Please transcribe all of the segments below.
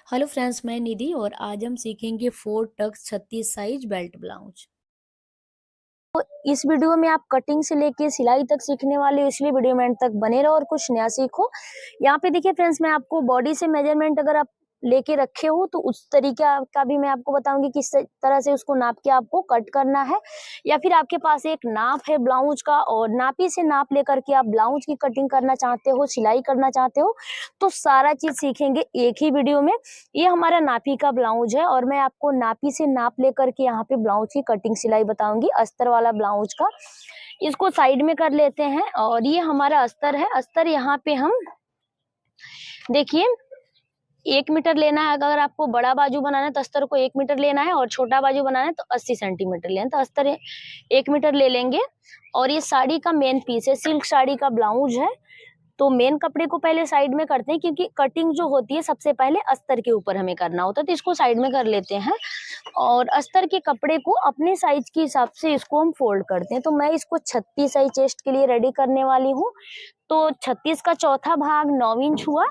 Hello friends, मैं निधि और आज हम सीखेंगे 4 टक्स 36 साइज बेल्ट ब्लाउज। तो इस वीडियो में आप कटिंग से लेके सिलाई तक सीखने वाले हो, इसलिए वीडियो में एंड तक बने रहो और कुछ नया सीखो। यहाँ पे देखिए फ्रेंड्स, मैं आपको बॉडी से मेजरमेंट अगर आप लेके रखे हो तो उस तरीका का भी मैं आपको बताऊंगी किस तरह से उसको नाप के आपको कट करना है, या फिर आपके पास एक नाप है ब्लाउज का और नापी से नाप लेकर के आप ब्लाउज की कटिंग करना चाहते हो, सिलाई करना चाहते हो, तो सारा चीज सीखेंगे एक ही वीडियो में। ये हमारा नापी का ब्लाउज है और मैं आपको नापी से नाप लेकर के यहाँ पे ब्लाउज की कटिंग सिलाई बताऊंगी, अस्तर वाला ब्लाउज का। इसको साइड में कर लेते हैं और ये हमारा अस्तर है। अस्तर यहाँ पे हम देखिए 1 मीटर लेना है। अगर आपको बड़ा बाजू बनाना है तो अस्तर को 1 मीटर लेना है और छोटा बाजू बनाना है तो 80 सेंटीमीटर लेना है। तो अस्तर 1 मीटर ले लेंगे। और ये साड़ी का मेन पीस है, सिल्क साड़ी का ब्लाउज है। तो मेन कपड़े को पहले साइड में करते हैं क्योंकि कटिंग जो होती है सबसे पहले अस्तर के ऊपर हमें करना होता है, तो इसको साइड में कर लेते हैं। और अस्तर के कपड़े को अपने साइज के हिसाब से इसको हम फोल्ड करते हैं। तो मैं इसको 36 साइज चेस्ट के लिए रेडी करने वाली हूँ। तो 36 का चौथा भाग 9 इंच हुआ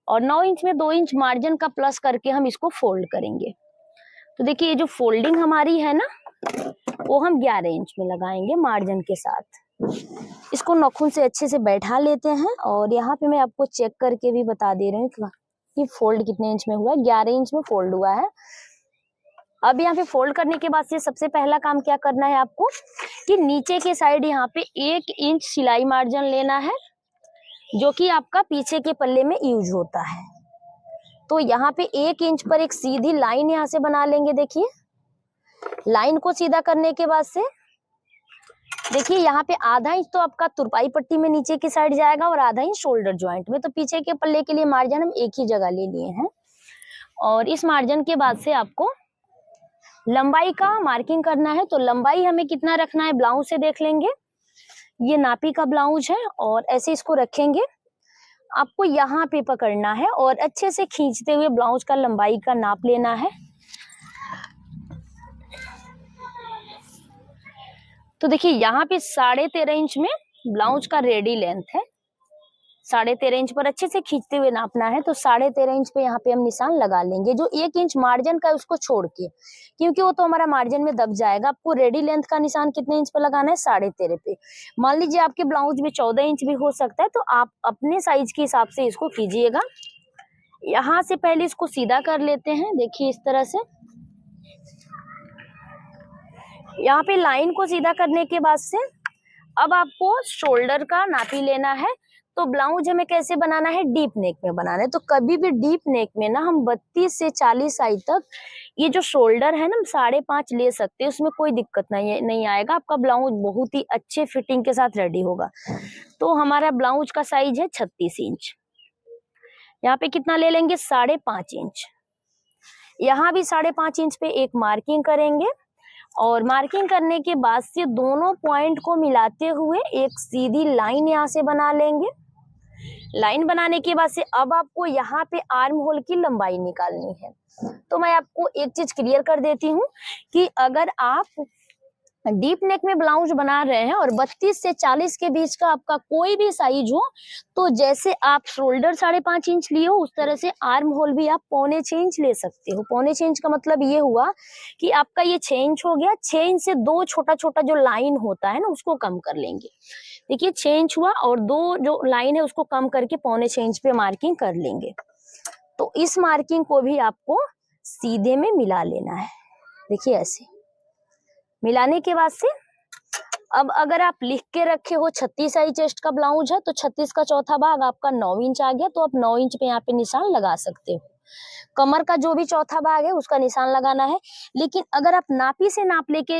और 9 इंच में 2 इंच मार्जिन का प्लस करके हम इसको फोल्ड करेंगे। तो देखिए ये जो फोल्डिंग हमारी है ना, वो हम 11 इंच में लगाएंगे मार्जिन के साथ। इसको नाखून से अच्छे से बैठा लेते हैं और यहाँ पे मैं आपको चेक करके भी बता दे रही हूँ कि फोल्ड कितने इंच में हुआ है। 11 इंच में फोल्ड हुआ है। अब यहाँ पे फोल्ड करने के बाद से सबसे पहला काम क्या करना है आपको कि नीचे के साइड यहाँ पे 1 इंच सिलाई मार्जिन लेना है, जो कि आपका पीछे के पल्ले में यूज होता है। तो यहाँ पे 1 इंच पर एक सीधी लाइन यहाँ से बना लेंगे। देखिए लाइन को सीधा करने के बाद से देखिए यहाँ पे आधा इंच तो आपका तुरपाई पट्टी में नीचे की साइड जाएगा और आधा इंच शोल्डर ज्वाइंट में। तो पीछे के पल्ले के लिए मार्जिन हम एक ही जगह ले लिए हैं। और इस मार्जिन के बाद से आपको लंबाई का मार्किंग करना है। तो लंबाई हमें कितना रखना है ब्लाउज से देख लेंगे। ये नापी का ब्लाउज है और ऐसे इसको रखेंगे। आपको यहाँ पे पकड़ना है और अच्छे से खींचते हुए ब्लाउज का लंबाई का नाप लेना है। तो देखिए यहाँ पे 13.5 इंच में ब्लाउज का रेडी लेंथ है। 13.5 इंच पर अच्छे से खींचते हुए नापना है। तो 13.5 इंच पे यहाँ पे हम निशान लगा लेंगे, जो 1 इंच मार्जिन का है उसको छोड़ के, क्योंकि वो तो हमारा मार्जिन में दब जाएगा। आपको रेडी लेंथ का निशान कितने इंच पे लगाना है? 13.5 पे। मान लीजिए आपके ब्लाउज में 14 इंच भी हो सकता है, तो आप अपने साइज के हिसाब से इसको कीजिएगा। यहाँ से पहले इसको सीधा कर लेते हैं। देखिए इस तरह से यहाँ पे लाइन को सीधा करने के बाद से अब आपको शोल्डर का नापी लेना है। तो ब्लाउज हमें कैसे बनाना है? डीप नेक में बनाना है। तो कभी भी डीप नेक में ना हम 32 से 40 साइज तक ये जो शोल्डर है ना, हम 5.5 ले सकते हैं, उसमें कोई दिक्कत नहीं आएगा। आपका ब्लाउज बहुत ही अच्छे फिटिंग के साथ रेडी होगा। तो हमारा ब्लाउज का साइज है 36 इंच। यहाँ पे कितना ले लेंगे? 5.5 इंच। यहाँ भी 5.5 इंच पे एक मार्किंग करेंगे और मार्किंग करने के बाद से दोनों पॉइंट को मिलाते हुए एक सीधी लाइन यहाँ से बना लेंगे। लाइन बनाने के बाद से अब आपको यहाँ पे आर्म होल की लंबाई निकालनी है। तो मैं आपको एक चीज क्लियर कर देती हूँ कि अगर आप डीप नेक में ब्लाउज बना रहे हैं और 32 से 40 के बीच का आपका कोई भी साइज हो, तो जैसे आप शोल्डर 5.5 इंच लिए हो, उस तरह से आर्म होल भी आप 1.25 इंच ले सकते हो। 1.25 इंच का मतलब ये हुआ कि आपका ये 6 इंच हो गया। 6 इंच से 2 छोटा छोटा जो लाइन होता है ना, उसको कम कर लेंगे। देखिए 6 इंच हुआ और 2 जो लाइन है उसको कम करके 1.25 इंच पे मार्किंग कर लेंगे। तो इस मार्किंग को भी आपको सीधे में मिला लेना है। देखिए ऐसे मिलाने के बाद से अब अगर आप लिख के रखे हो 36 साइज चेस्ट का ब्लाउज है, तो 36 का चौथा भाग आपका 9 इंच आ गया। तो आप 9 इंच पे यहाँ पे निशान लगा सकते हो। कमर का जो भी चौथा भाग है उसका निशान लगाना है। लेकिन अगर आप नापी से नाप लेके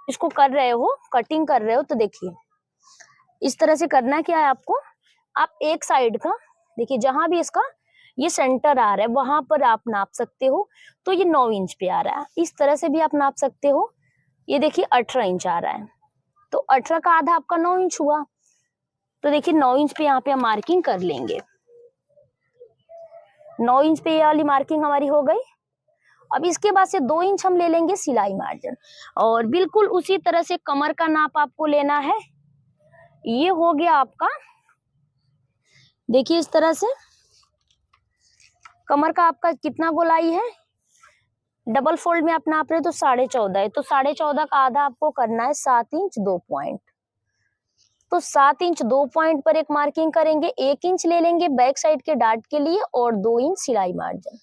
इसको कर रहे हो, कटिंग कर रहे हो, तो देखिए इस तरह से करना क्या है आपको। आप एक साइड का देखिए, जहां भी इसका ये सेंटर आ रहा है वहां पर आप नाप सकते हो। तो ये 9 इंच पे आ रहा है, इस तरह से भी आप नाप सकते हो। ये देखिए 18 इंच आ रहा है, तो 18 का आधा आपका 9 इंच हुआ। तो देखिए 9 इंच पे यहाँ पे हम मार्किंग कर लेंगे। 9 इंच पे ये वाली मार्किंग हमारी हो गई। अब इसके बाद से 2 इंच हम ले लेंगे सिलाई मार्जिन और बिल्कुल उसी तरह से कमर का नाप आपको लेना है। ये हो गया आपका, देखिए इस तरह से कमर का आपका कितना गोलाई है, डबल फोल्ड में आप नाप रहे हो तो 14.5 है, तो 14.5 का आधा आपको करना है 7 इंच 2 पॉइंट। तो 7 इंच 2 पॉइंट पर एक मार्किंग करेंगे, 1 इंच ले लेंगे बैक साइड के डार्ट के लिए और 2 इंच सिलाई मार्जिन।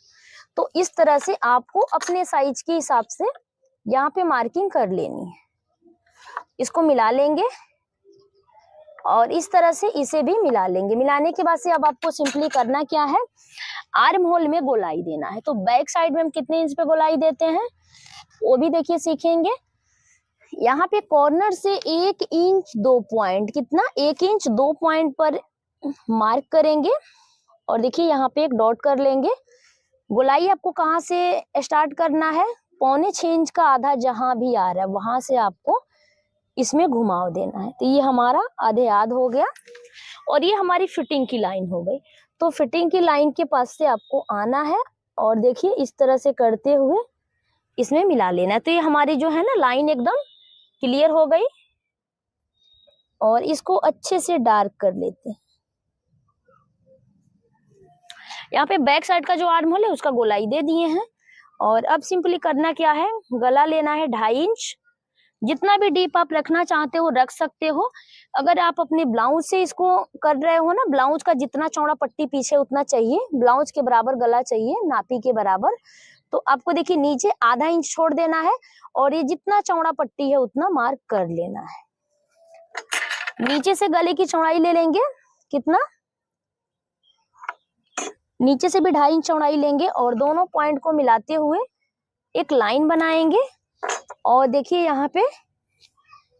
तो इस तरह से आपको अपने साइज के हिसाब से यहाँ पे मार्किंग कर लेनी है। इसको मिला लेंगे और इस तरह से इसे भी मिला लेंगे। मिलाने के बाद से अब आपको सिंपली करना क्या है, आर्म होल में गोलाई देना है। तो बैक साइड में हम कितने इंच पे गोलाई देते हैं वो भी देखिए सीखेंगे। यहाँ पे कॉर्नर से 1 इंच 2 पॉइंट, कितना 1 इंच 2 पॉइंट पर मार्क करेंगे और देखिए यहाँ पे एक डॉट कर लेंगे। गोलाई आपको कहाँ से स्टार्ट करना है, 6.25 इंच का आधा जहां भी आ रहा है वहां से आपको इसमें घुमाव देना है। तो ये हमारा आधे आध हो गया और ये हमारी फिटिंग की लाइन हो गई। तो फिटिंग की लाइन के पास से आपको आना है और देखिए इस तरह से करते हुए इसमें मिला लेना है। तो ये हमारी जो है ना लाइन एकदम क्लियर हो गई और इसको अच्छे से डार्क कर लेते हैं। यहाँ पे बैक साइड का जो आर्म होल है उसका गोलाई दे दिए हैं और अब सिंपली करना क्या है, गला लेना है 2.5 इंच। जितना भी डीप आप रखना चाहते हो रख सकते हो। अगर आप अपने ब्लाउज से इसको कर रहे हो ना, ब्लाउज का जितना चौड़ा पट्टी पीछे उतना चाहिए, ब्लाउज के बराबर गला चाहिए, नापी के बराबर। तो आपको देखिए नीचे आधा इंच छोड़ देना है और ये जितना चौड़ा पट्टी है उतना मार्क कर लेना है। नीचे से गले की चौड़ाई ले लेंगे, कितना, नीचे से भी 2.5 इंच चौड़ाई लेंगे और दोनों पॉइंट को मिलाते हुए एक लाइन बनाएंगे। और देखिए यहाँ पे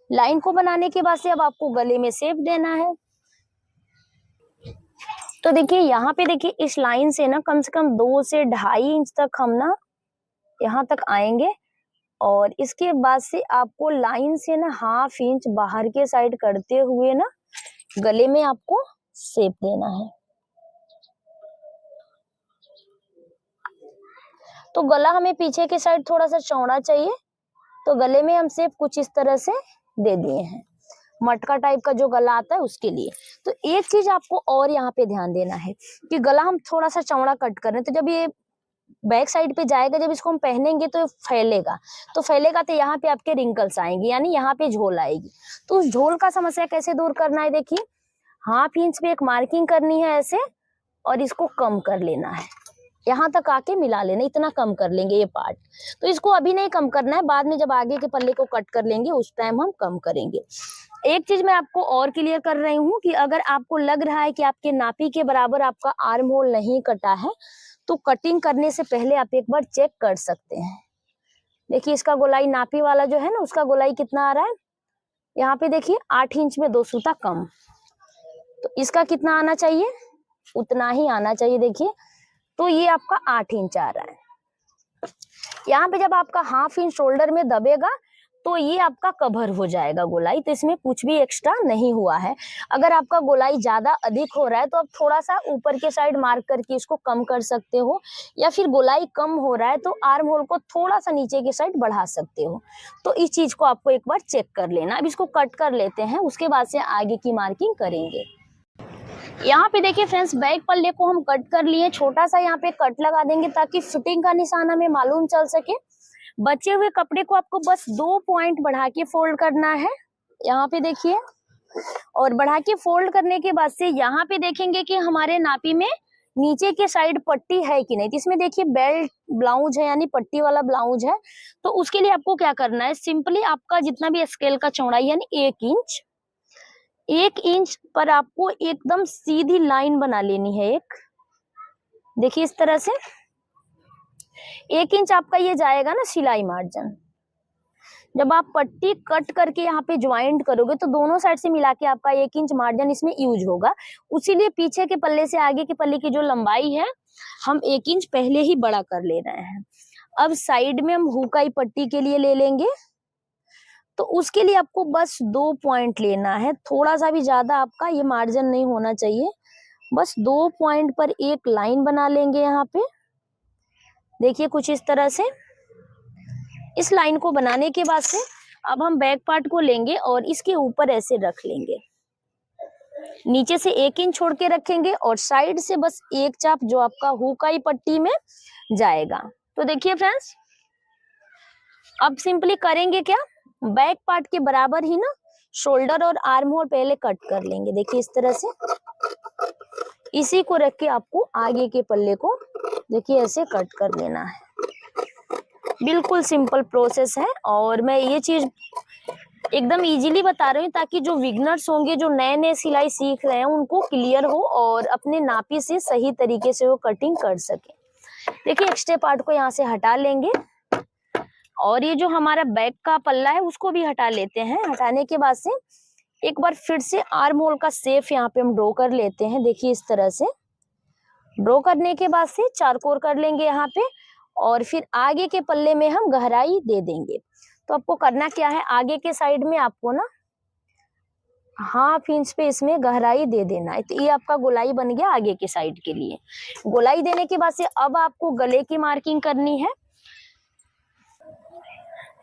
लाइन को बनाने के बाद से अब आपको गले में शेप देना है। तो देखिए यहाँ पे देखिए इस लाइन से ना कम से कम 2 से 2.5 इंच तक हम ना यहाँ तक आएंगे और इसके बाद से आपको लाइन से ना 1/2 इंच बाहर के साइड करते हुए ना गले में आपको शेप देना है। तो गला हमें पीछे के साइड थोड़ा सा चौड़ा चाहिए, तो गले में हम शेप कुछ इस तरह से दे दिए हैं, मटका टाइप का जो गला आता है उसके लिए। तो एक चीज आपको और यहाँ पे ध्यान देना है कि गला हम थोड़ा सा चौड़ा कट कर रहे हैं, तो जब ये बैक साइड पे जाएगा, जब इसको हम पहनेंगे तो फैलेगा, तो यहाँ पे आपके रिंकल्स आएंगे, यानी यहाँ पे झोल आएगी। तो उस झोल का समस्या कैसे दूर करना है, देखिए 1/2 इंच पे एक मार्किंग करनी है ऐसे और इसको कम कर लेना है, यहाँ तक आके मिला लेना, इतना कम कर लेंगे ये पार्ट। तो इसको अभी नहीं कम करना है, बाद में जब आगे के पल्ले को कट कर लेंगे उस टाइम हम कम करेंगे। एक चीज मैं आपको और क्लियर कर रही हूँ कि अगर आपको लग रहा है कि आपके नापी के बराबर आपका आर्म होल नहीं कटा है तो कटिंग करने से पहले आप एक बार चेक कर सकते हैं। देखिए इसका गोलाई नापी वाला जो है ना उसका गोलाई कितना आ रहा है, यहाँ पे देखिए 8 इंच में 2 सूता कम, तो इसका कितना आना चाहिए, उतना ही आना चाहिए। देखिए तो ये आपका 8 इंच आ रहा है। यहाँ पे जब आपका 1/2 इंच शोल्डर में दबेगा तो ये आपका कवर हो जाएगा गोलाई, तो इसमें कुछ भी एक्स्ट्रा नहीं हुआ है। अगर आपका गोलाई ज्यादा अधिक हो रहा है तो आप थोड़ा सा ऊपर के साइड मार्क करके इसको कम कर सकते हो, या फिर गोलाई कम हो रहा है तो आर्म होल को थोड़ा सा नीचे के साइड बढ़ा सकते हो। तो इस चीज को आपको एक बार चेक कर लेना। अब इसको कट कर लेते हैं, उसके बाद से आगे की मार्किंग करेंगे। यहाँ पे देखिए फ्रेंड्स बैक पल्ले को हम कट कर लिए, छोटा सा यहाँ पे कट लगा देंगे ताकि फिटिंग का निशान हमें मालूम चल सके। बचे हुए कपड़े को आपको बस 2 पॉइंट बढ़ा के फोल्ड करना है, यहाँ पे देखिए, और बढ़ा के फोल्ड करने के बाद से यहाँ पे देखेंगे कि हमारे नापी में नीचे के साइड पट्टी है कि नहीं। तो इसमें देखिए बेल्ट ब्लाउज है यानी पट्टी वाला ब्लाउज है, तो उसके लिए आपको क्या करना है, सिंपली आपका जितना भी स्केल का चौड़ाई यानी 1 इंच पर आपको एकदम सीधी लाइन बना लेनी है एक। देखिए इस तरह से 1 इंच आपका ये जाएगा ना सिलाई मार्जिन। जब आप पट्टी कट करके यहाँ पे ज्वाइंट करोगे तो दोनों साइड से मिला के आपका 1 इंच मार्जिन इसमें यूज होगा। उसीलिए पीछे के पल्ले से आगे के पल्ले की जो लंबाई है हम 1 इंच पहले ही बड़ा कर ले रहे हैं। अब साइड में हम हुकाई पट्टी के लिए ले लेंगे, तो उसके लिए आपको बस 2 पॉइंट लेना है, थोड़ा सा भी ज्यादा आपका ये मार्जिन नहीं होना चाहिए। बस 2 पॉइंट पर एक लाइन बना लेंगे यहाँ पे, देखिए कुछ इस तरह से। इस लाइन को बनाने के बाद से अब हम बैक पार्ट को लेंगे और इसके ऊपर ऐसे रख लेंगे। नीचे से 1 इंच छोड़ के रखेंगे और साइड से बस एक चाप जो आपका हुकाई पट्टी में जाएगा। तो देखिए फ्रेंड्स, अब सिंपली करेंगे क्या, बैक पार्ट के बराबर ही ना शोल्डर और आर्म होल पहले कट कर लेंगे। देखिए इस तरह से, इसी को रख के आपको आगे के पल्ले को देखिए ऐसे कट कर लेना है। बिल्कुल सिंपल प्रोसेस है और मैं ये चीज एकदम इजीली बता रही हूँ ताकि जो बिगनर्स होंगे, जो नए नए सिलाई सीख रहे हैं, उनको क्लियर हो और अपने नापी से सही तरीके से वो कटिंग कर सके। देखिए एक्स्ट्रा पार्ट को यहाँ से हटा लेंगे और ये जो हमारा बैक का पल्ला है उसको भी हटा लेते हैं। हटाने के बाद से एक बार फिर से आर्म होल का शेप यहाँ पे हम ड्रॉ कर लेते हैं। देखिए इस तरह से ड्रॉ करने के बाद से चारकोर कर लेंगे यहाँ पे और फिर आगे के पल्ले में हम गहराई दे देंगे। तो आपको करना क्या है, आगे के साइड में आपको ना 1/2 इंच पे इसमें गहराई दे देना है। तो ये आपका गोलाई बन गया आगे के साइड के लिए। गोलाई देने के बाद से अब आपको गले की मार्किंग करनी है।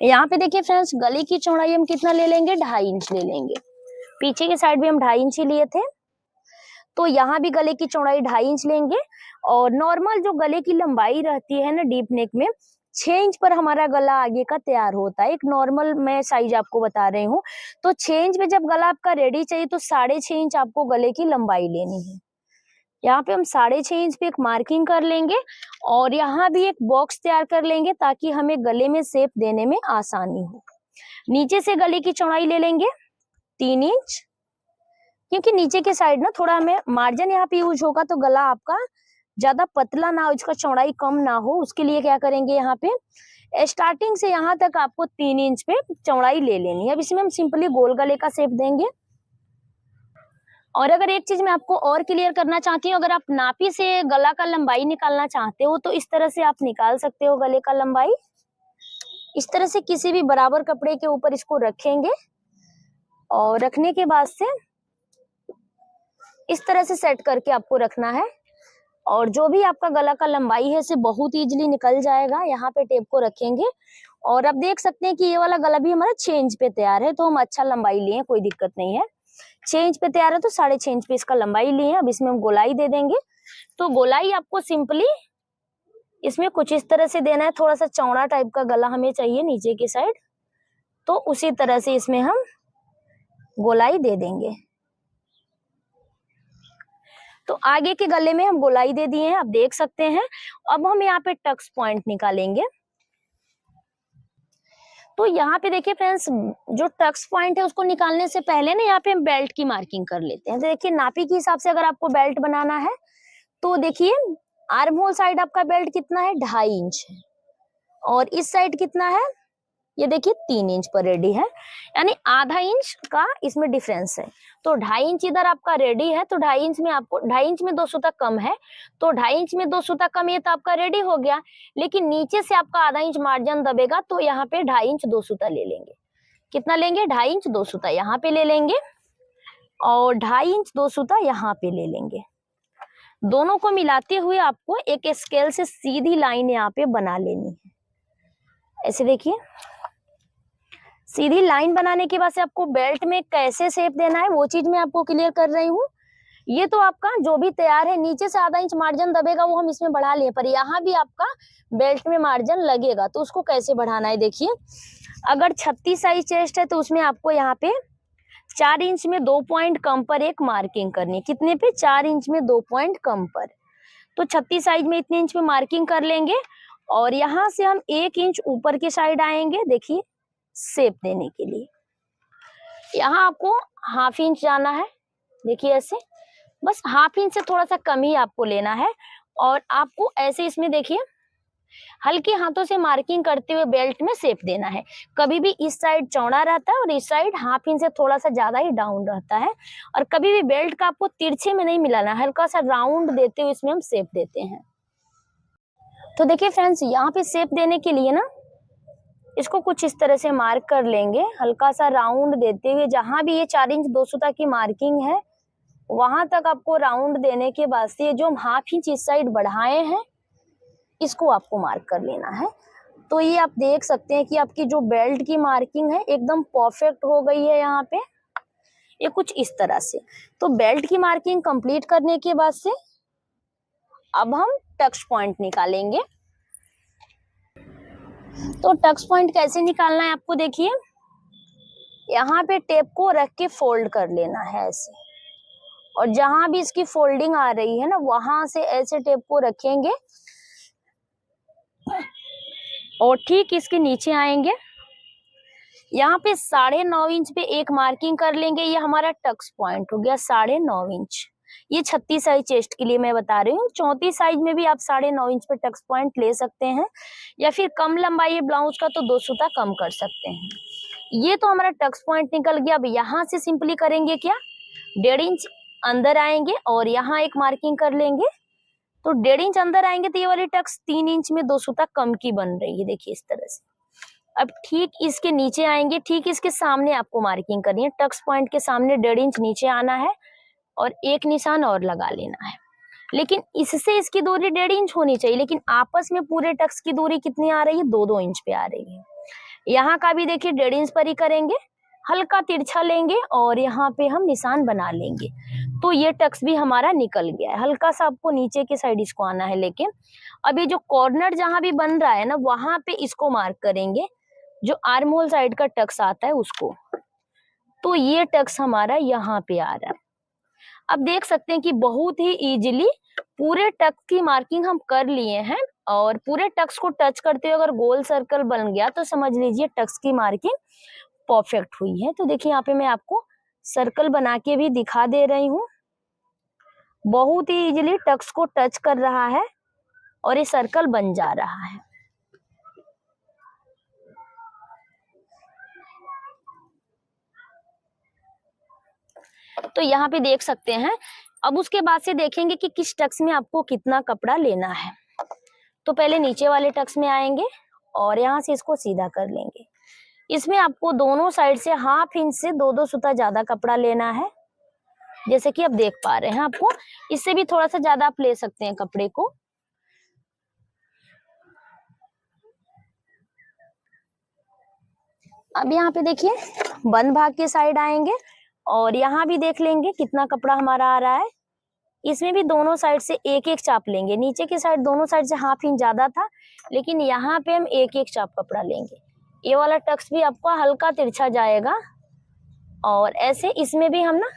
यहाँ पे देखिए फ्रेंड्स, गले की चौड़ाई हम कितना ले लेंगे, 2.5 इंच ले लेंगे। पीछे के साइड भी हम 2.5 इंच ही लिए थे, तो यहाँ भी गले की चौड़ाई 2.5 इंच लेंगे। और नॉर्मल जो गले की लंबाई रहती है ना डीप नेक में, 6 इंच पर हमारा गला आगे का तैयार होता है। एक नॉर्मल मैं साइज आपको बता रही हूँ। तो 6 इंच पे जब गला आपका रेडी चाहिए तो 6.5 इंच आपको गले की लंबाई लेनी है। यहाँ पे हम 6.5 इंच पे एक मार्किंग कर लेंगे और यहाँ भी एक बॉक्स तैयार कर लेंगे ताकि हमें गले में शेप देने में आसानी हो। नीचे से गले की चौड़ाई ले लेंगे 3 इंच, क्योंकि नीचे के साइड ना थोड़ा हमें मार्जिन यहाँ पे यूज होगा तो गला आपका ज्यादा पतला ना हो, इसका चौड़ाई कम ना हो, उसके लिए क्या करेंगे, यहाँ पे स्टार्टिंग से यहाँ तक आपको 3 इंच पे चौड़ाई ले लेनी है। अब इसमें हम सिंपली गोल गले का शेप देंगे। और अगर एक चीज मैं आपको और क्लियर करना चाहती हूँ, अगर आप नापी से गला का लंबाई निकालना चाहते हो तो इस तरह से आप निकाल सकते हो गले का लंबाई। इस तरह से किसी भी बराबर कपड़े के ऊपर इसको रखेंगे और रखने के बाद से इस तरह से सेट करके आपको रखना है और जो भी आपका गला का लंबाई है इसे बहुत इजीली निकल जाएगा। यहाँ पे टेप को रखेंगे और अब देख सकते हैं कि ये वाला गला भी हमारा 6 इंच पे तैयार है, तो हम अच्छा लंबाई लिए, कोई दिक्कत नहीं है। 6 इंच पे तैयार है तो 6.5 इंच पे इसका लंबाई लिए। अब इसमें हम गोलाई दे देंगे। तो गोलाई आपको सिंपली इसमें कुछ इस तरह से देना है। थोड़ा सा चौड़ा टाइप का गला हमें चाहिए नीचे की साइड, तो उसी तरह से इसमें हम गोलाई दे देंगे। तो आगे के गले में हम गोलाई दे दिए हैं, आप देख सकते हैं। अब हम यहाँ पे टक्स पॉइंट निकालेंगे। तो यहाँ पे देखिए फ्रेंड्स, जो टक्स पॉइंट है उसको निकालने से पहले ना यहाँ पे हम बेल्ट की मार्किंग कर लेते हैं। तो देखिए नापी के हिसाब से अगर आपको बेल्ट बनाना है तो देखिए आर्म होल साइड आपका बेल्ट कितना है, 2.5 इंच है और इस साइड कितना है, ये देखिए 3 इंच पर रेडी है, यानी आधा इंच का इसमें डिफरेंस है। तो 2.5 इंच इधर आपका रेडी है, तो 2.5 इंच में आपको 2.5 इंच में 2 सूता कम है, तो 2.5 इंच में 2 सूता कम, ये तो आपका रेडी हो गया। लेकिन नीचे से आपका आधा इंच मार्जिन दबेगा तो यहाँ पे 2.5 इंच 2 सूता ले लेंगे। कितना लेंगे, 2.5 इंच 2 सूता यहाँ पे ले लेंगे और 2.5 इंच 2 सूता यहाँ पे ले लेंगे। दोनों को मिलाते हुए आपको एक स्केल से सीधी लाइन यहाँ पे बना लेनी है। ऐसे देखिए, सीधी लाइन बनाने के बाद से आपको बेल्ट में कैसे शेप देना है वो चीज मैं आपको क्लियर कर रही हूँ। ये तो आपका जो भी तैयार है, नीचे से आधा इंच मार्जिन दबेगा वो हम इसमें बढ़ा लिए, पर यहाँ भी आपका बेल्ट में मार्जिन लगेगा, तो उसको कैसे बढ़ाना है देखिए। अगर 36 साइज चेस्ट है तो उसमें आपको यहाँ पे 4 इंच में 2 पॉइंट कम पर एक मार्किंग करनी है। कितने पे, 4 इंच में 2 पॉइंट कम पर। तो 36 साइज में इतने इंच पे मार्किंग कर लेंगे और यहाँ से हम 1 इंच ऊपर की साइड आएंगे। देखिए शेप देने के लिए यहाँ आपको 1/2 इंच जाना है। देखिए ऐसे बस 1/2 इंच से थोड़ा सा कम ही आपको लेना है और आपको ऐसे इसमें देखिए हल्के हाथों से मार्किंग करते हुए बेल्ट में शेप देना है। कभी भी इस साइड चौड़ा रहता है और इस साइड 1/2 इंच से थोड़ा सा ज्यादा ही डाउन रहता है। और कभी भी बेल्ट का आपको तिरछे में नहीं मिलाना, हल्का सा राउंड देते हुए इसमें हम शेप देते हैं। तो देखिए फ्रेंड्स, यहाँ पे शेप देने के लिए ना इसको कुछ इस तरह से मार्क कर लेंगे, हल्का सा राउंड देते हुए। जहां भी ये 4 इंच 2 सूता की मार्किंग है वहां तक आपको राउंड देने के बाद से जो हम 1/2 इंच इस साइड बढ़ाए हैं इसको आपको मार्क कर लेना है। तो ये आप देख सकते हैं कि आपकी जो बेल्ट की मार्किंग है एकदम परफेक्ट हो गई है। यहाँ पे ये कुछ इस तरह से। तो बेल्ट की मार्किंग कंप्लीट करने के बाद से अब हम टक्स पॉइंट निकालेंगे। तो टक्स पॉइंट कैसे निकालना है आपको, देखिए यहाँ पे टेप को रख के फोल्ड कर लेना है ऐसे, और जहां भी इसकी फोल्डिंग आ रही है ना वहां से ऐसे टेप को रखेंगे और ठीक इसके नीचे आएंगे। यहाँ पे 9.5 इंच पे एक मार्किंग कर लेंगे, ये हमारा टक्स पॉइंट हो गया 9.5 इंच। ये 36 साइज चेस्ट के लिए मैं बता रही हूँ। 34 साइज में भी आप 9.5 इंच पे टक्स पॉइंट ले सकते हैं, या फिर कम लंबाई है ब्लाउज का तो 2 सूता कम कर सकते हैं। ये तो हमारा टक्स पॉइंट निकल गया। अब यहाँ से सिंपली करेंगे क्या, 1.5 इंच अंदर आएंगे और यहाँ एक मार्किंग कर लेंगे। तो 1.5 इंच अंदर आएंगे तो ये वाली टक्स 3 इंच में 2 सूता कम की बन रही है, देखिए इस तरह से। अब ठीक इसके नीचे आएंगे, ठीक इसके सामने आपको मार्किंग करनी है। टक्स पॉइंट के सामने 1.5 इंच नीचे आना है और एक निशान और लगा लेना है। लेकिन इससे इसकी दूरी 1.5 इंच होनी चाहिए, लेकिन आपस में पूरे टक्स की दूरी कितनी आ रही है, 2-2 इंच पे आ रही है। यहाँ का भी देखिए 1.5 इंच पर ही करेंगे, हल्का तिरछा लेंगे और यहाँ पे हम निशान बना लेंगे। तो ये टक्स भी हमारा निकल गया है। हल्का सा आपको नीचे के साइड इसको आना है लेके। अब ये जो कॉर्नर जहां भी बन रहा है ना वहां पे इसको मार्क करेंगे, जो आर्म होल साइड का टक्स आता है उसको। तो ये टक्स हमारा यहाँ पे आ रहा है। अब देख सकते हैं कि बहुत ही इजीली पूरे टक्स की मार्किंग हम कर लिए हैं, और पूरे टक्स को टच करते हुए अगर गोल सर्कल बन गया तो समझ लीजिए टक्स की मार्किंग परफेक्ट हुई है। तो देखिए यहाँ पे मैं आपको सर्कल बना के भी दिखा दे रही हूँ। बहुत ही इजीली टक्स को टच कर रहा है और ये सर्कल बन जा रहा है। तो यहाँ पे देख सकते हैं। अब उसके बाद से देखेंगे कि किस टक्स में आपको कितना कपड़ा लेना है। तो पहले नीचे वाले टक्स में आएंगे और यहाँ से इसको सीधा कर लेंगे। इसमें आपको दोनों साइड से 1/2 इंच से 2-2 सूता ज्यादा कपड़ा लेना है, जैसे कि आप देख पा रहे हैं। आपको इससे भी थोड़ा सा ज्यादा आप ले सकते हैं कपड़े को। अब यहाँ पे देखिए बंद भाग के साइड आएंगे और यहाँ भी देख लेंगे कितना कपड़ा हमारा आ रहा है। इसमें भी दोनों साइड से एक एक चाप लेंगे। नीचे की साइड दोनों साइड से 1/2 इंच ज्यादा था, लेकिन यहाँ पे हम एक एक चाप कपड़ा लेंगे। ये वाला टक्स भी आपका हल्का तिरछा जाएगा, और ऐसे इसमें भी हम ना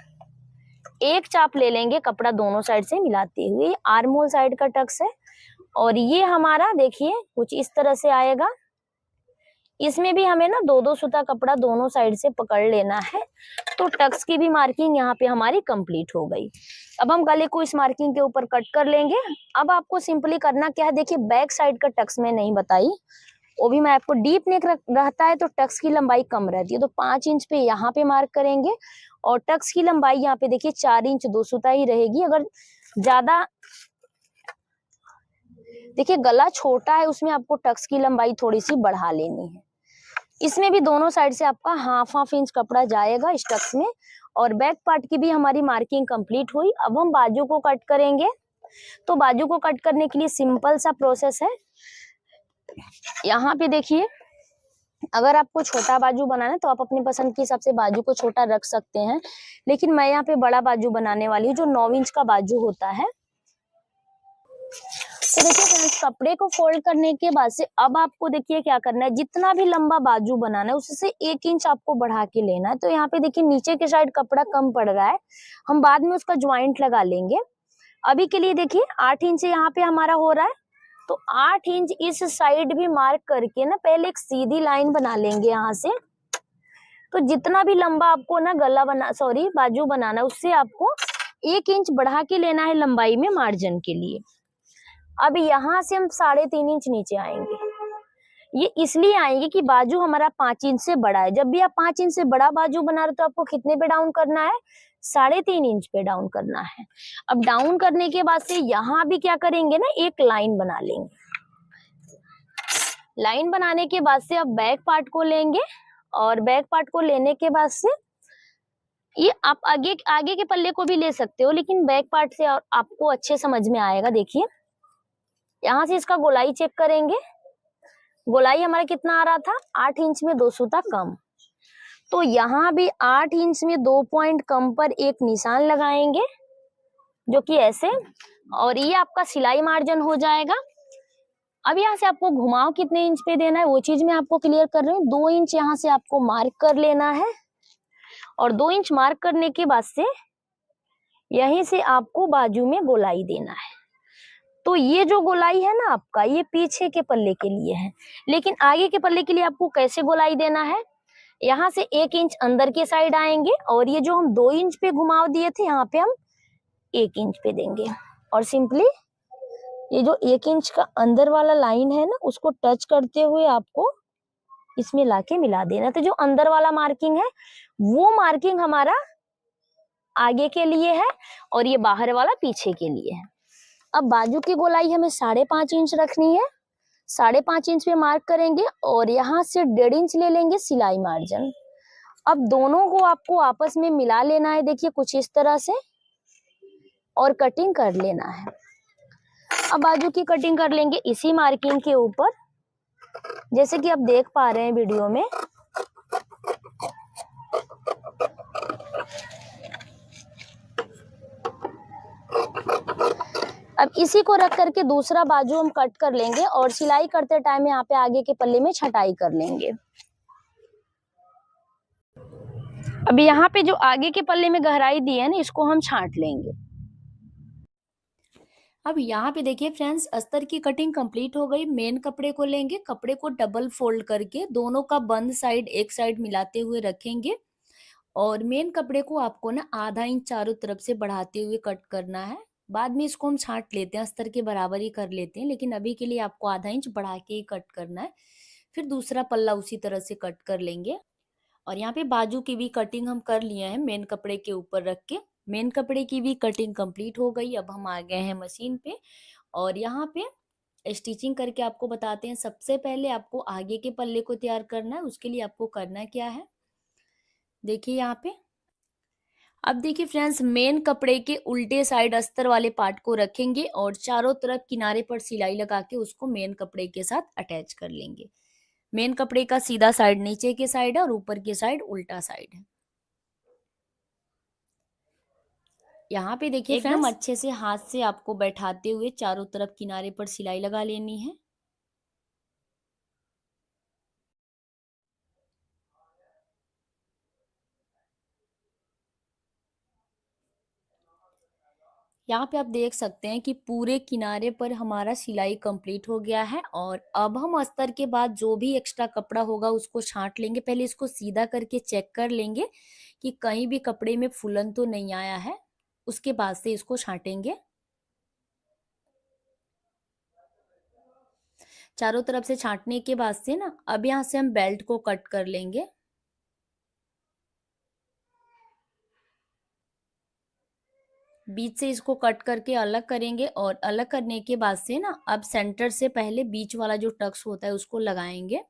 एक चाप ले लेंगे कपड़ा दोनों साइड से मिलाते हुए। आर्म होल साइड का टक्स है और ये हमारा देखिए कुछ इस तरह से आएगा। इसमें भी हमें ना 2-2 सूता कपड़ा दोनों साइड से पकड़ लेना है। तो टक्स की भी मार्किंग यहाँ पे हमारी कंप्लीट हो गई। अब हम गले को इस मार्किंग के ऊपर कट कर लेंगे। अब आपको सिंपली करना क्या है, देखिए बैक साइड का टक्स में नहीं बताई, वो भी मैं आपको डीप नेक रहता है तो टक्स की लंबाई कम रहती है। तो 5 इंच पे यहाँ पे मार्क करेंगे और टक्स की लंबाई यहाँ पे देखिए 4 इंच 2 सूता ही रहेगी। अगर ज्यादा देखिए गला छोटा है उसमें आपको टक्स की लंबाई थोड़ी सी बढ़ा लेनी है। इसमें भी दोनों साइड से आपका 1/2 इंच कपड़ा जाएगा इस टक्स में। और बैक पार्ट की भी हमारी मार्किंग कंप्लीट हुई। अब हम बाजू को कट करेंगे। तो बाजू को कट करने के लिए सिंपल सा प्रोसेस है। यहाँ पे देखिए अगर आपको छोटा बाजू बनाना है तो आप अपनी पसंद के हिसाब से बाजू को छोटा रख सकते हैं, लेकिन मैं यहाँ पे बड़ा बाजू बनाने वाली हूँ जो 9 इंच का बाजू होता है। तो देखिए फ्रेंड्स, कपड़े को फोल्ड करने के बाद से अब आपको देखिए क्या करना है, जितना भी लंबा बाजू बनाना है उससे 1 इंच आपको बढ़ा के लेना है। तो यहाँ पे देखिए नीचे के साइड कपड़ा कम पड़ रहा है, हम बाद में उसका ज्वाइंट लगा लेंगे। अभी के लिए देखिए 8 इंच यहाँ पे हमारा हो रहा है, तो 8 इंच इस साइड भी मार्क करके ना पहले एक सीधी लाइन बना लेंगे यहाँ से। तो जितना भी लंबा आपको ना बाजू बनाना है उससे आपको 1 इंच बढ़ा के लेना है लंबाई में मार्जिन के लिए। अब यहाँ से हम 3.5 इंच नीचे आएंगे। ये इसलिए आएंगे कि बाजू हमारा 5 इंच से बड़ा है। जब भी आप 5 इंच से बड़ा बाजू बना रहे हो तो आपको कितने पे डाउन करना है, 3.5 इंच पे डाउन करना है। अब डाउन करने के बाद से यहाँ भी क्या करेंगे ना, एक लाइन बना लेंगे। लाइन बनाने के बाद से अब बैक पार्ट को लेंगे और बैक पार्ट को लेने के बाद से ये आप आगे के पल्ले को भी ले सकते हो, लेकिन बैक पार्ट से आपको अच्छे समझ में आएगा। देखिए यहाँ से इसका गोलाई चेक करेंगे। गोलाई हमारा कितना आ रहा था, 8 इंच में 2 सूता कम। तो यहाँ भी 8 इंच में 2 पॉइंट कम पर एक निशान लगाएंगे, जो कि ऐसे, और ये आपका सिलाई मार्जिन हो जाएगा। अब यहाँ से आपको घुमाव कितने इंच पे देना है वो चीज मैं आपको क्लियर कर रही हूँ। 2 इंच यहाँ से आपको मार्क कर लेना है, और 2 इंच मार्क करने के बाद से यहीं से आपको बाजू में गोलाई देना है। तो ये जो गोलाई है ना आपका, ये पीछे के पल्ले के लिए है, लेकिन आगे के पल्ले के लिए आपको कैसे गोलाई देना है, यहाँ से 1 इंच अंदर के साइड आएंगे, और ये जो हम 2 इंच पे घुमाव दिए थे यहाँ पे हम 1 इंच पे देंगे, और सिंपली ये जो 1 इंच का अंदर वाला लाइन है ना, उसको टच करते हुए आपको इसमें लाके मिला देना। तो जो अंदर वाला मार्किंग है वो मार्किंग हमारा आगे के लिए है, और ये बाहर वाला पीछे के लिए है। अब बाजू की गोलाई हमें 5.5 इंच रखनी है, 5.5 इंच पे मार्क करेंगे, और यहाँ से 1.5 इंच ले लेंगे सिलाई मार्जिन। अब दोनों को आपको आपस में मिला लेना है, देखिए कुछ इस तरह से, और कटिंग कर लेना है। अब बाजू की कटिंग कर लेंगे इसी मार्किंग के ऊपर, जैसे कि आप देख पा रहे हैं वीडियो में। अब इसी को रख करके दूसरा बाजू हम कट कर लेंगे, और सिलाई करते टाइम यहाँ पे आगे के पल्ले में छटाई कर लेंगे। अब यहाँ पे जो आगे के पल्ले में गहराई दी है ना, इसको हम छांट लेंगे। अब यहाँ पे देखिए फ्रेंड्स, अस्तर की कटिंग कंप्लीट हो गई। मेन कपड़े को लेंगे, कपड़े को डबल फोल्ड करके दोनों का बंद साइड एक साइड मिलाते हुए रखेंगे, और मेन कपड़े को आपको ना आधा इंच चारों तरफ से बढ़ाते हुए कट करना है। बाद में इसको हम छांट लेते हैं, अस्तर के बराबर ही कर लेते हैं, लेकिन अभी के लिए आपको आधा इंच बढ़ा के ही कट करना है। फिर दूसरा पल्ला उसी तरह से कट कर लेंगे, और यहाँ पे बाजू की भी कटिंग हम कर लिए हैं मेन कपड़े के ऊपर रख के। मेन कपड़े की भी कटिंग कंप्लीट हो गई। अब हम आ गए हैं मशीन पे, और यहाँ पे स्टिचिंग करके आपको बताते हैं। सबसे पहले आपको आगे के पल्ले को तैयार करना है। उसके लिए आपको करना क्या है, देखिए यहाँ पे। अब देखिए फ्रेंड्स, मेन कपड़े के उल्टे साइड अस्तर वाले पार्ट को रखेंगे, और चारों तरफ किनारे पर सिलाई लगा के उसको मेन कपड़े के साथ अटैच कर लेंगे। मेन कपड़े का सीधा साइड नीचे के साइड है, और ऊपर के साइड उल्टा साइड है। यहाँ पे देखिए एकदम अच्छे से हाथ से आपको बैठाते हुए चारों तरफ किनारे पर सिलाई लगा लेनी है। यहाँ पे आप देख सकते हैं कि पूरे किनारे पर हमारा सिलाई कंप्लीट हो गया है, और अब हम अस्तर के बाद जो भी एक्स्ट्रा कपड़ा होगा उसको छांट लेंगे। पहले इसको सीधा करके चेक कर लेंगे कि कहीं भी कपड़े में फूलन तो नहीं आया है, उसके बाद से इसको छांटेंगे। चारों तरफ से छांटने के बाद से ना, अब यहाँ से हम बेल्ट को कट कर लेंगे। बीच से इसको कट करके अलग करेंगे, और अलग करने के बाद से ना, अब सेंटर से पहले बीच वाला जो टक्स होता है उसको लगाएंगे।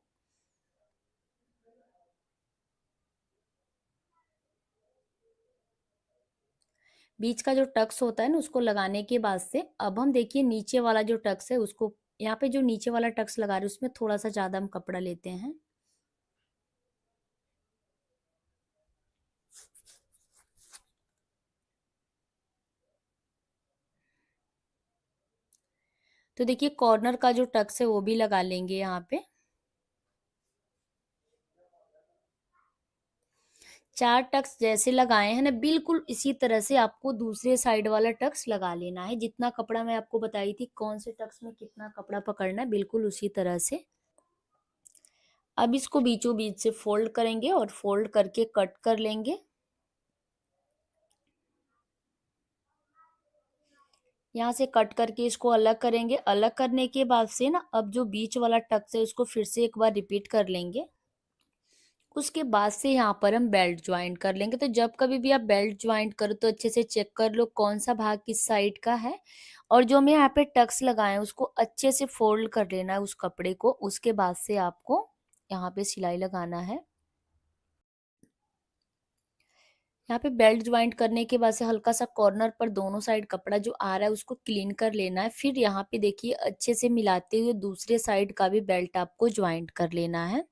बीच का जो टक्स होता है ना, उसको लगाने के बाद से अब हम देखिए नीचे वाला जो टक्स है उसको, यहाँ पे जो नीचे वाला टक्स लगा रहे हैं उसमें थोड़ा सा ज्यादा हम कपड़ा लेते हैं। तो देखिए कॉर्नर का जो टक्स है वो भी लगा लेंगे यहाँ पे। 4 टक्स जैसे लगाए हैं ना, बिल्कुल इसी तरह से आपको दूसरे साइड वाला टक्स लगा लेना है। जितना कपड़ा मैं आपको बताई थी कौन से टक्स में कितना कपड़ा पकड़ना है, बिल्कुल उसी तरह से। अब इसको बीचों बीच से फोल्ड करेंगे, और फोल्ड करके कट कर लेंगे। यहाँ से कट करके इसको अलग करेंगे। अलग करने के बाद से ना, अब जो बीच वाला टक्स है उसको फिर से एक बार रिपीट कर लेंगे। उसके बाद से यहाँ पर हम बेल्ट ज्वाइंट कर लेंगे। तो जब कभी भी आप बेल्ट ज्वाइंट करो तो अच्छे से चेक कर लो कौन सा भाग किस साइड का है, और जो हम यहाँ पे टक्स लगाए उसको अच्छे से फोल्ड कर लेना है उस कपड़े को। उसके बाद से आपको यहाँ पे सिलाई लगाना है। यहाँ पे बेल्ट ज्वाइंट करने के बाद से हल्का सा कॉर्नर पर दोनों साइड कपड़ा जो आ रहा है उसको क्लीन कर लेना है। फिर यहाँ पे देखिए अच्छे से मिलाते हुए दूसरे साइड का भी बेल्ट आपको ज्वाइंट कर लेना है।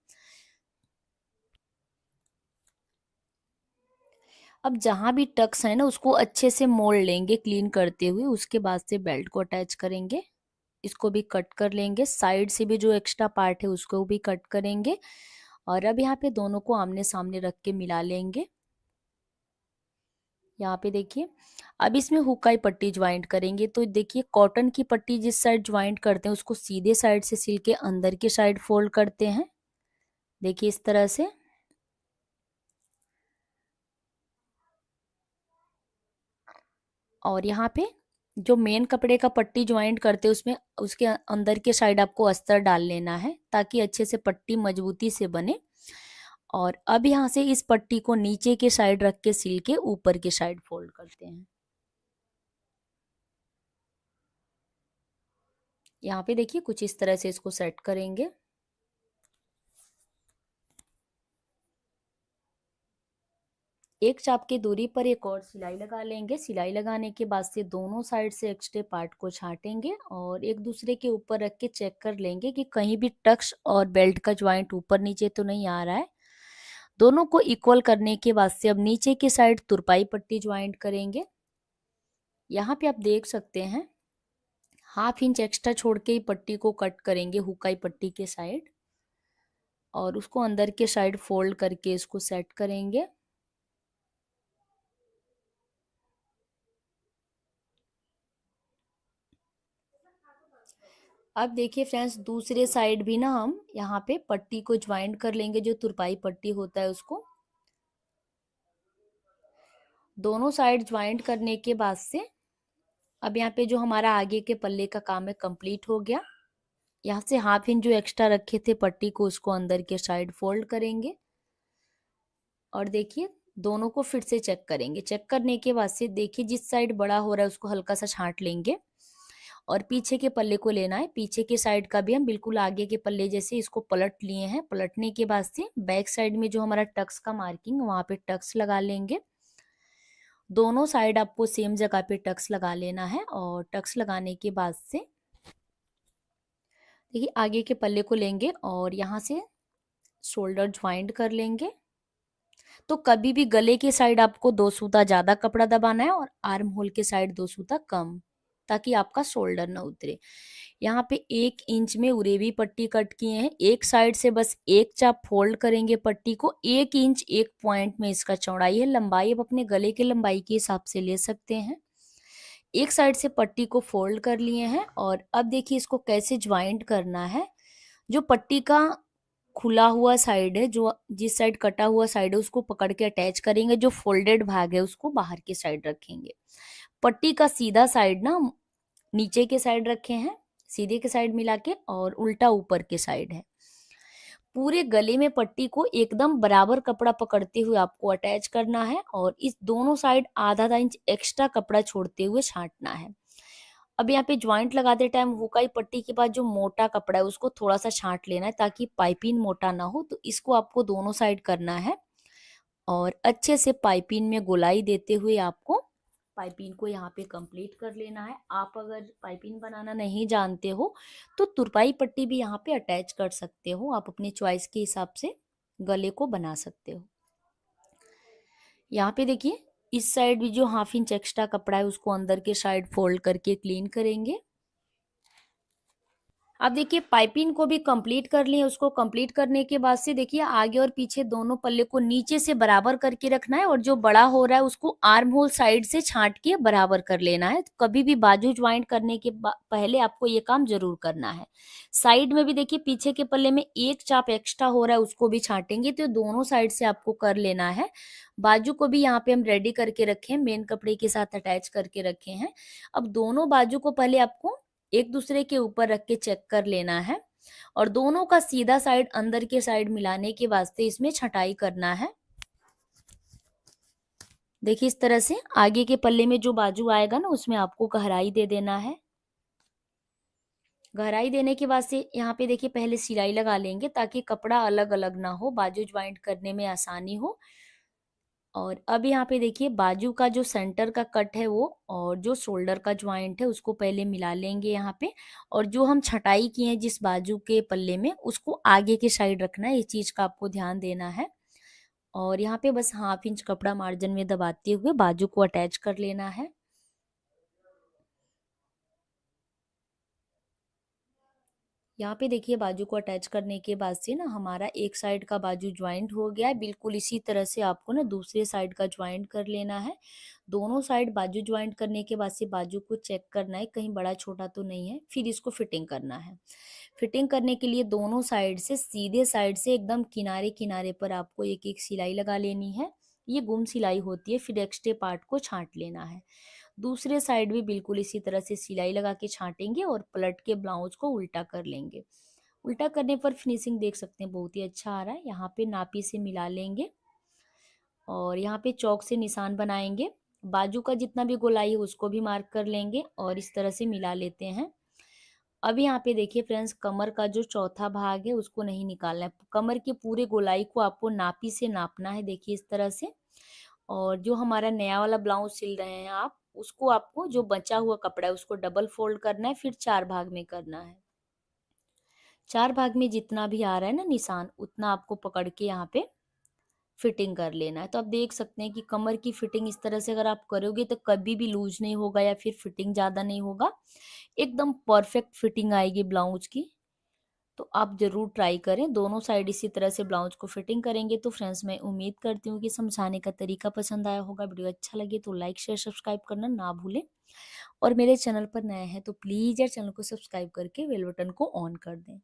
अब जहाँ भी टक्स है ना उसको अच्छे से मोड़ लेंगे क्लीन करते हुए, उसके बाद से बेल्ट को अटैच करेंगे। इसको भी कट कर लेंगे, साइड से भी जो एक्स्ट्रा पार्ट है उसको भी कट करेंगे। और अब यहाँ पे दोनों को आमने सामने रख के मिला लेंगे। यहाँ पे देखिए, अब इसमें हुकाई पट्टी ज्वाइंट करेंगे। तो देखिए, कॉटन की पट्टी जिस साइड ज्वाइंट करते हैं उसको सीधे साइड से सिल के अंदर के साइड फोल्ड करते हैं। देखिए इस तरह से। और यहाँ पे जो मेन कपड़े का पट्टी ज्वाइंट करते हैं उसमें उसके अंदर के साइड आपको अस्तर डाल लेना है ताकि अच्छे से पट्टी मजबूती से बने। और अब यहाँ से इस पट्टी को नीचे के साइड रख के सिल के ऊपर के साइड फोल्ड करते हैं। यहाँ पे देखिए कुछ इस तरह से इसको सेट करेंगे। एक चाप की दूरी पर एक और सिलाई लगा लेंगे। सिलाई लगाने के बाद से दोनों साइड से एक्स्ट्रा पार्ट को छाटेंगे और एक दूसरे के ऊपर रख के चेक कर लेंगे कि कहीं भी टक्स और बेल्ट का ज्वाइंट ऊपर नीचे तो नहीं आ रहा है। दोनों को इक्वल करने के बाद से अब नीचे की साइड तुरपाई पट्टी ज्वाइंट करेंगे। यहाँ पे आप देख सकते हैं 1/2 इंच एक्स्ट्रा छोड़ के ही पट्टी को कट करेंगे हुकाई पट्टी के साइड, और उसको अंदर के साइड फोल्ड करके इसको सेट करेंगे। अब देखिए फ्रेंड्स, दूसरे साइड भी ना हम यहाँ पे पट्टी को ज्वाइंट कर लेंगे। जो तुरपाई पट्टी होता है उसको दोनों साइड ज्वाइंट करने के बाद से अब यहाँ पे जो हमारा आगे के पल्ले का काम है कंप्लीट हो गया। यहाँ से 1/2 इंच जो एक्स्ट्रा रखे थे पट्टी को उसको अंदर के साइड फोल्ड करेंगे। और देखिए दोनों को फिर से चेक करेंगे। चेक करने के बाद से देखिए जिस साइड बड़ा हो रहा है उसको हल्का सा छांट लेंगे और पीछे के पल्ले को लेना है। पीछे के साइड का भी हम बिल्कुल आगे के पल्ले जैसे इसको पलट लिए हैं। पलटने के बाद से बैक साइड में जो हमारा टक्स का मार्किंग वहां पे टक्स लगा लेंगे। दोनों साइड आपको सेम जगह पे टक्स लगा लेना है। और टक्स लगाने के बाद से देखिए आगे के पल्ले को लेंगे और यहाँ से शोल्डर ज्वाइंट कर लेंगे। तो कभी भी गले के साइड आपको 2 सूता ज्यादा कपड़ा दबाना है और आर्म होल के साइड 2 सूता कम, ताकि आपका शोल्डर ना उतरे। यहाँ पे 1 इंच में उरेवी पट्टी कट किए हैं। एक साइड से बस एक चाप फोल्ड करेंगे पट्टी को। 1 इंच 1 पॉइंट में इसका चौड़ाई है। लंबाई अब अपने गले के लंबाई के हिसाब से ले सकते हैं। एक साइड से पट्टी को फोल्ड कर लिए हैं और अब देखिए इसको कैसे ज्वाइंट करना है। जो पट्टी का खुला हुआ साइड है, जो जिस साइड कटा हुआ साइड है उसको पकड़ के अटैच करेंगे। जो फोल्डेड भाग है उसको बाहर की साइड रखेंगे। पट्टी का सीधा साइड ना नीचे के साइड रखे हैं, सीधे के साइड मिला के, और उल्टा ऊपर के साइड है। पूरे गले में पट्टी को एकदम बराबर कपड़ा पकड़ते हुए आपको अटैच करना है और इस दोनों साइड आधा आधा इंच एक्स्ट्रा कपड़ा छोड़ते हुए छांटना है। अब यहाँ पे ज्वाइंट लगाते टाइम हुकाई पट्टी के बाद जो मोटा कपड़ा है उसको थोड़ा सा छांट लेना है ताकि पाइपिंग मोटा ना हो। तो इसको आपको दोनों साइड करना है और अच्छे से पाइपिंग में गोलाई देते हुए आपको पाइपिंग को यहाँ पे कंप्लीट कर लेना है। आप अगर पाइपिंग बनाना नहीं जानते हो तो तुरपाई पट्टी भी यहाँ पे अटैच कर सकते हो। आप अपने चॉइस के हिसाब से गले को बना सकते हो। यहाँ पे देखिए इस साइड भी जो 1/2 इंच एक्स्ट्रा कपड़ा है उसको अंदर के साइड फोल्ड करके क्लीन करेंगे। अब देखिए पाइपिंग को भी कंप्लीट कर लिए। उसको कंप्लीट करने के बाद से देखिए आगे और पीछे दोनों पल्ले को नीचे से बराबर करके रखना है और जो बड़ा हो रहा है उसको आर्म होल साइड से छांट के बराबर कर लेना है। कभी भी बाजू ज्वाइंट करने के पहले आपको ये काम जरूर करना है। साइड में भी देखिए पीछे के पल्ले में एक चाप एक्स्ट्रा हो रहा है उसको भी छांटेंगे। तो दोनों साइड से आपको कर लेना है। बाजू को भी यहाँ पे हम रेडी करके रखे हैं, मेन कपड़े के साथ अटैच करके रखे हैं। अब दोनों बाजू को पहले आपको एक दूसरे के ऊपर रख के चेक कर लेना है और दोनों का सीधा साइड अंदर के साइड मिलाने के वास्ते इसमें छटाई करना है। देखिए इस तरह से आगे के पल्ले में जो बाजू आएगा ना उसमें आपको गहराई दे देना है। गहराई देने के बाद से यहाँ पे देखिए पहले सिलाई लगा लेंगे ताकि कपड़ा अलग अलग ना हो, बाजू ज्वाइंट करने में आसानी हो। और अब यहाँ पे देखिए बाजू का जो सेंटर का कट है वो और जो शोल्डर का ज्वाइंट है उसको पहले मिला लेंगे यहाँ पे। और जो हम छटाई किए हैं जिस बाजू के पल्ले में उसको आगे के साइड रखना है। इस चीज का आपको ध्यान देना है। और यहाँ पे बस हाफ इंच कपड़ा मार्जिन में दबाते हुए बाजू को अटैच कर लेना है। यहाँ पे देखिए बाजू को अटैच करने के बाद से ना हमारा एक साइड का बाजू ज्वाइंट हो गया है। बिल्कुल इसी तरह से आपको ना दूसरे साइड का ज्वाइंट कर लेना है। दोनों साइड बाजू ज्वाइंट करने के बाद से बाजू को चेक करना है कहीं बड़ा छोटा तो नहीं है, फिर इसको फिटिंग करना है। फिटिंग करने के लिए दोनों साइड से सीधे साइड से एकदम किनारे किनारे पर आपको एक एक सिलाई लगा लेनी है। ये गुम सिलाई होती है, फिर एक्स्ट्रा पार्ट को छांट लेना है। दूसरे साइड भी बिल्कुल इसी तरह से सिलाई लगा के छांटेंगे और पलट के ब्लाउज को उल्टा कर लेंगे। उल्टा करने पर फिनिशिंग देख सकते हैं बहुत ही अच्छा आ रहा है। यहाँ पे नापी से मिला लेंगे और यहाँ पे चौक से निशान बनाएंगे। बाजू का जितना भी गोलाई है उसको भी मार्क कर लेंगे और इस तरह से मिला लेते हैं। अब यहाँ पे देखिए फ्रेंड्स, कमर का जो चौथा भाग है उसको नहीं निकालना है। कमर के पूरे गोलाई को आपको नापी से नापना है, देखिए इस तरह से। और जो हमारा नया वाला ब्लाउज सिल रहे हैं आप, उसको आपको जो बचा हुआ कपड़ा है उसको डबल फोल्ड करना है, फिर 4 भाग में करना है। 4 भाग में जितना भी आ रहा है ना निशान, उतना आपको पकड़ के यहाँ पे फिटिंग कर लेना है। तो आप देख सकते हैं कि कमर की फिटिंग इस तरह से अगर आप करोगे तो कभी भी लूज नहीं होगा या फिर फिटिंग ज़्यादा नहीं होगा, एकदम परफेक्ट फिटिंग आएगी ब्लाउज की। तो आप ज़रूर ट्राई करें। दोनों साइड इसी तरह से ब्लाउज को फिटिंग करेंगे। तो फ्रेंड्स, मैं उम्मीद करती हूँ कि समझाने का तरीका पसंद आया होगा। वीडियो अच्छा लगे तो लाइक शेयर सब्सक्राइब करना ना भूलें और मेरे चैनल पर नए हैं तो प्लीज़ यार चैनल को सब्सक्राइब करके बेल बटन को ऑन कर दें।